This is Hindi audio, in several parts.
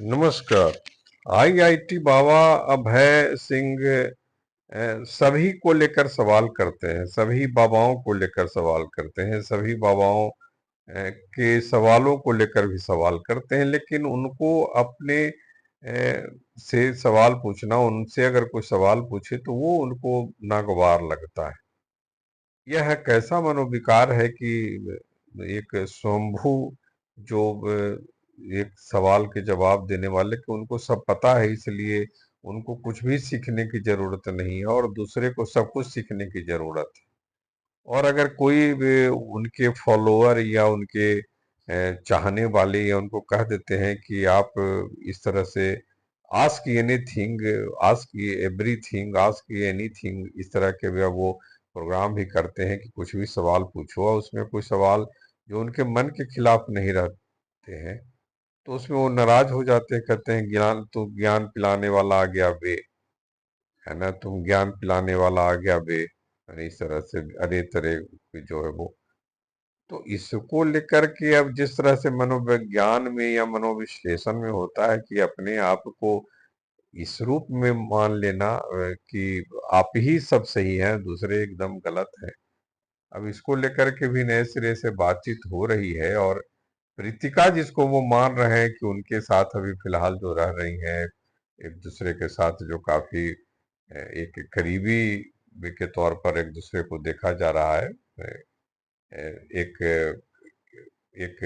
नमस्कार। आईआईटी बाबा अभय सिंह सभी को लेकर सवाल करते हैं, सभी बाबाओं को लेकर सवाल करते हैं, सभी बाबाओं के सवालों को लेकर भी सवाल करते हैं, लेकिन उनको अपने से सवाल पूछना, उनसे अगर कोई सवाल पूछे तो वो उनको नागवार लगता है। यह कैसा मनोविकार है कि एक स्वयंभू जो एक सवाल के जवाब देने वाले कि उनको सब पता है, इसलिए उनको कुछ भी सीखने की जरूरत नहीं है और दूसरे को सब कुछ सीखने की जरूरत है। और अगर कोई भी उनके फॉलोअर या उनके चाहने वाले या उनको कह देते हैं कि आप इस तरह से ask anything, ask everything, ask anything, इस तरह के वो प्रोग्राम भी करते हैं कि कुछ भी सवाल पूछो और उसमें कोई सवाल जो उनके मन के खिलाफ नहीं रहते हैं तो उसमें वो नाराज हो जाते हैं, कहते हैं ज्ञान तो ज्ञान पिलाने वाला आ गया बे, है ना, तुम ज्ञान पिलाने वाला आ गया बे, यानी इस तरह से अरे तरह की जो है वो। तो इसको लेकर के अब जिस तरह से मनोविज्ञान में या मनोविश्लेषण में होता है कि अपने आप को इस रूप में मान लेना कि आप ही सब सही हैं, दूसरे एकदम गलत हैं। अब इसको लेकर के भी नए सिरे से बातचीत हो रही है और प्रीतिका जिसको वो मान रहे हैं कि उनके साथ अभी फिलहाल जो रह रही हैं, एक दूसरे के साथ जो काफी एक करीबी भी के तौर पर एक दूसरे को देखा जा रहा है। एक एक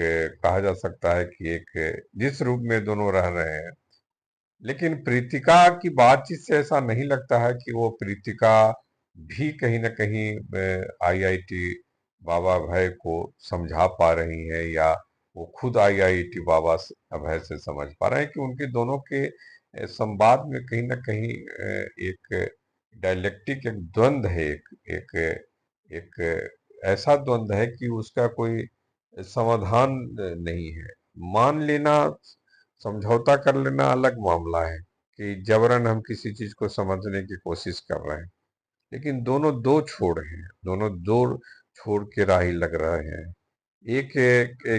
कहा जा सकता है कि एक जिस रूप में दोनों रह रहे हैं, लेकिन प्रीतिका की बातचीत से ऐसा नहीं लगता है कि वो प्रीतिका भी कहीं न कहीं आईआईटी बाबा अभय को समझा पा रही है या वो खुद आईआईटी बाबा अभय से समझ पा रहे हैं कि उनके दोनों के संवाद में कहीं न कहीं एक डायलेक्टिक एक द्वंद है, एक एक ऐसा द्वंद है कि उसका कोई समाधान नहीं है। मान लेना, समझौता कर लेना अलग मामला है कि जबरन हम किसी चीज को समझने की कोशिश कर रहे हैं, लेकिन दोनों दो छोर हैं, दोनों दो छोर के राही लग रहे हैं। एक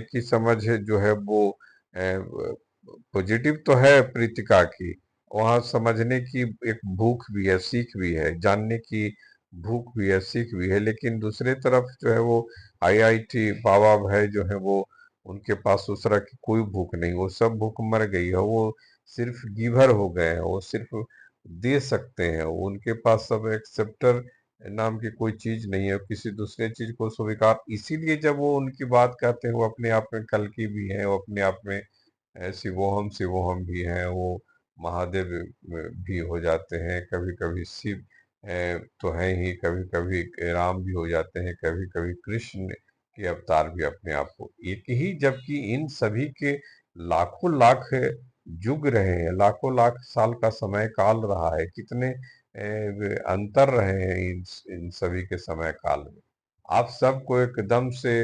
की समझ है जो है वो पॉजिटिव तो है प्रीतिका की, वहां समझने की एक भूख भी है, सीख भी है, जानने की भूख भी है, सीख भी है, लेकिन दूसरे तरफ जो है वो आईआईटी बाबा भाई जो है वो उनके पास उस तरह की कोई भूख नहीं, वो सब भूख मर गई है, वो सिर्फ गिवर हो गए हैं, वो सिर्फ दे सकते हैं, उनके पास सब एक्सेप्टर नाम की कोई चीज नहीं है, किसी दूसरे चीज को स्वीकार। इसीलिए जब वो उनकी बात करते हैं वो अपने आप में कल्कि भी है, वो अपने आप में शिवोहम शिवोहम भी हैं, वो महादेव भी हो जाते हैं, कभी कभी शिव तो हैं ही, कभी कभी राम भी हो जाते हैं, कभी कभी कृष्ण के अवतार भी अपने आप को एक ही, जबकि इन सभी के लाखों लाख युग रहे हैं, लाखों लाख साल का समय काल रहा है, कितने अंतर रहे हैं इन सभी के समय काल में। आप सबको एकदम से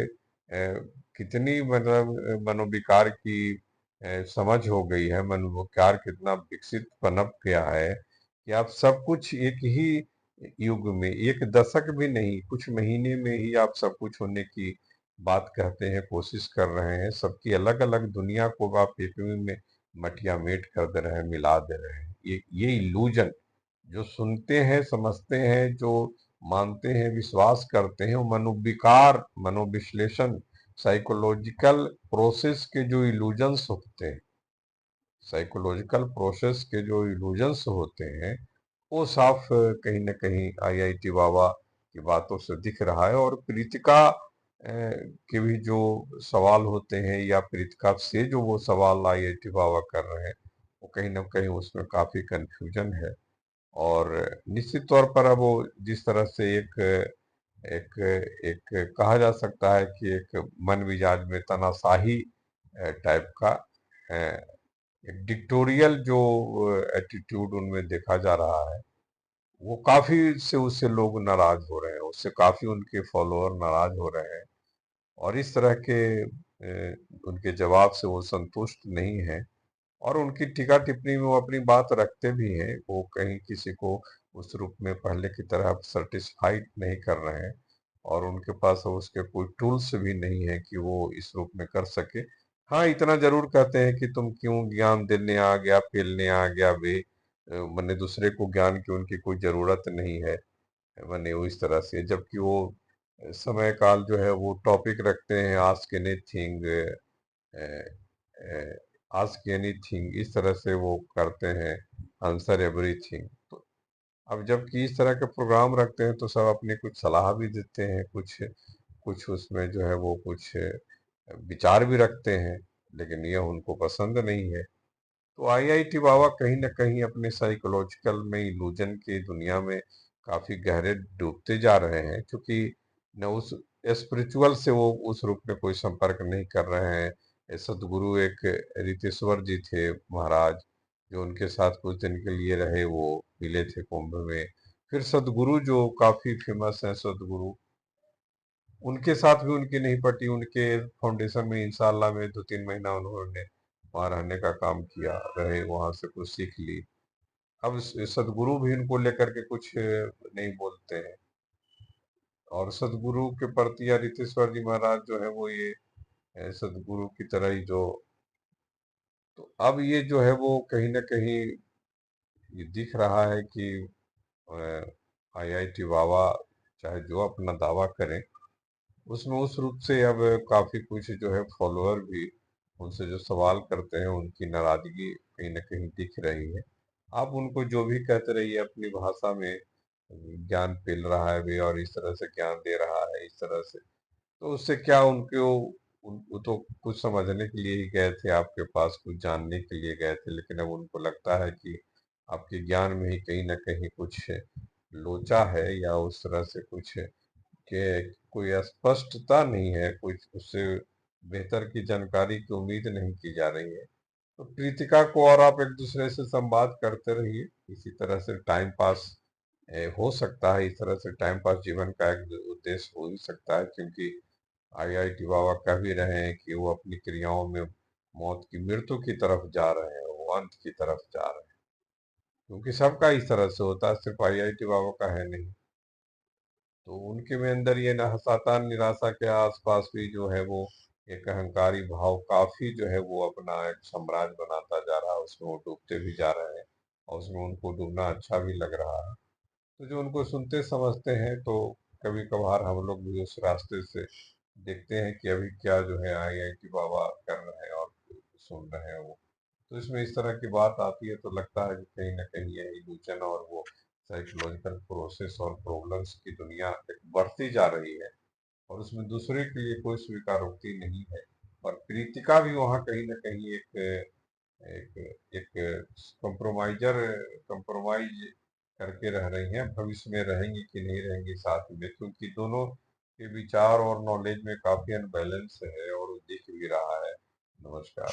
कितनी मतलब मनोविकार की समझ हो गई है, मनोविकार कितना विकसित पनप गया है कि आप सब कुछ एक ही युग में, एक दशक भी नहीं, कुछ महीने में ही आप सब कुछ होने की बात कहते हैं, कोशिश कर रहे हैं, सबकी अलग अलग दुनिया को आप एक में मटिया मेट कर दे रहे हैं, मिला दे रहे हैं। ये इल्यूजन जो सुनते हैं, समझते हैं, जो मानते हैं, विश्वास करते हैं, वो मनोविकार, मनोविश्लेषण, साइकोलॉजिकल प्रोसेस के जो इल्यूजन्स होते हैं, साइकोलॉजिकल प्रोसेस के जो इल्यूजन्स होते हैं, वो साफ कहीं न कहीं आईआईटी बाबा की बातों से दिख रहा है। और प्रीतिका के भी जो सवाल होते हैं या प्रीतिका से जो वो सवाल आईआईटी बाबा कर रहे हैं, वो कहीं न कहीं उसमें काफी कंफ्यूजन है। और निश्चित तौर पर अब वो जिस तरह से एक एक एक कहा जा सकता है कि एक मन मिजाज में तनाशाही टाइप का एक डिक्टोरियल जो एटीट्यूड उनमें देखा जा रहा है, वो काफी से उससे लोग नाराज हो रहे हैं, उससे काफी उनके फॉलोअर नाराज हो रहे हैं और इस तरह के उनके जवाब से वो संतुष्ट नहीं है और उनकी टीका टिप्पणी में वो अपनी बात रखते भी हैं, वो कहीं किसी को उस रूप में पहले की तरह सेटिस्फाइड नहीं कर रहे हैं और उनके पास उसके कोई टूल्स भी नहीं है कि वो इस रूप में कर सके। हाँ, इतना जरूर कहते हैं कि तुम क्यों ज्ञान देने आ गया, पेलने आ गया वे, मने दूसरे को ज्ञान की उनकी कोई जरूरत नहीं है। मने वो इस तरह से, जबकि वो समय काल जो है वो टॉपिक रखते हैं, आस्क एनीथिंग, आस्क एनीथिंग, इस तरह से वो करते हैं, आंसर एवरीथिंग। तो अब जबकि इस तरह के प्रोग्राम रखते हैं तो सब अपनी कुछ सलाह भी देते हैं, कुछ कुछ उसमें जो है वो कुछ विचार भी रखते हैं, लेकिन यह उनको पसंद नहीं है। तो आईआईटी बाबा कहीं न कहीं अपने साइकोलॉजिकल में इल्यूजन की दुनिया में काफी गहरे डूबते जा रहे हैं, क्योंकि न उस स्पिरिचुअल से वो उस रूप में कोई संपर्क नहीं कर रहे हैं। सदगुरु एक रीतेश्वर जी थे महाराज, जो उनके साथ कुछ दिन के लिए रहे, वो मिले थे कुंभ में। फिर सदगुरु जो काफी फेमस हैं सदगुरु, उनके साथ भी उनकी नहीं पटी, उनके फाउंडेशन में इंशाल्लाह में 2-3 महीना उन्होंने वहां रहने का काम किया, रहे, वहां से कुछ सीख ली। अब सदगुरु भी इनको लेकर के कुछ नहीं बोलते हैं। और सदगुरु के प्रति या रितेश्वर जी महाराज जो है वो ये सदगुरु की तरह ही जो, तो अब ये जो है वो कहीं ना कहीं ये दिख रहा है कि आईआईटी बाबा चाहे जो अपना दावा करें, उसमें उस रूप से अब काफी कुछ जो है फॉलोअर भी उनसे जो सवाल करते हैं, उनकी नाराजगी कहीं ना कहीं दिख रही है। आप उनको जो भी कहते रहिए अपनी भाषा में, ज्ञान पेल रहा है वे और इस तरह से ज्ञान दे रहा है इस तरह से, तो उससे क्या उनको, वो तो कुछ समझने के लिए ही गए थे आपके पास, कुछ जानने के लिए गए थे, लेकिन अब उनको लगता है कि आपके ज्ञान में ही कहीं ना कहीं कुछ लोचा है, या उस तरह से कुछ के कोई स्पष्टता नहीं है, कुछ उससे बेहतर की जानकारी की उम्मीद नहीं की जा रही है। तो प्रीतिका को और आप एक दूसरे से संवाद करते रहिए, इसी तरह से टाइम पास हो सकता है, इस तरह से टाइम पास जीवन का एक उद्देश्य हो ही सकता है, क्योंकि आईआईटी बाबा कह भी रहे हैं कि वो अपनी क्रियाओं में मौत की, मृत्यु की तरफ जा रहे हैं, वो अंत की तरफ जा रहे हैं, क्योंकि सबका इस तरह से होता है, सिर्फ आईआईटी बाबा का है नहीं। तो उनके में अंदर ये ना हसातान निराशा के आसपास भी जो है वो एक अहंकारी भाव काफी जो है वो अपना एक साम्राज्य बनाता जा रहा है, उसमें वो डूबते भी जा रहे हैं, और उसमें उनको डूबना अच्छा भी लग रहा है। तो जो उनको सुनते समझते हैं, तो कभी कभार हम लोग भी उस रास्ते से देखते हैं कि अभी क्या जो है आईआईटी बाबा कर रहे हैं और सुन रहे हैं वो। तो इसमें इस तरह की बात आती है तो लगता है कि कहीं ना कहीं ये इल्यूजन और वो साइकोलॉजिकल प्रोसेस और प्रॉब्लम्स की दुनिया एक बढ़ती जा रही है, और उसमें दूसरे के लिए कोई स्वीकारोक्ति नहीं है। और प्रीतिका भी वहाँ कहीं ना कहीं एक एक कंप्रोमाइज करके रह रही हैं। भविष्य में रहेंगी कि नहीं रहेंगी साथ में, क्योंकि दोनों के विचार और नॉलेज में काफी अनबैलेंस है, और वो दिख भी रहा है। नमस्कार।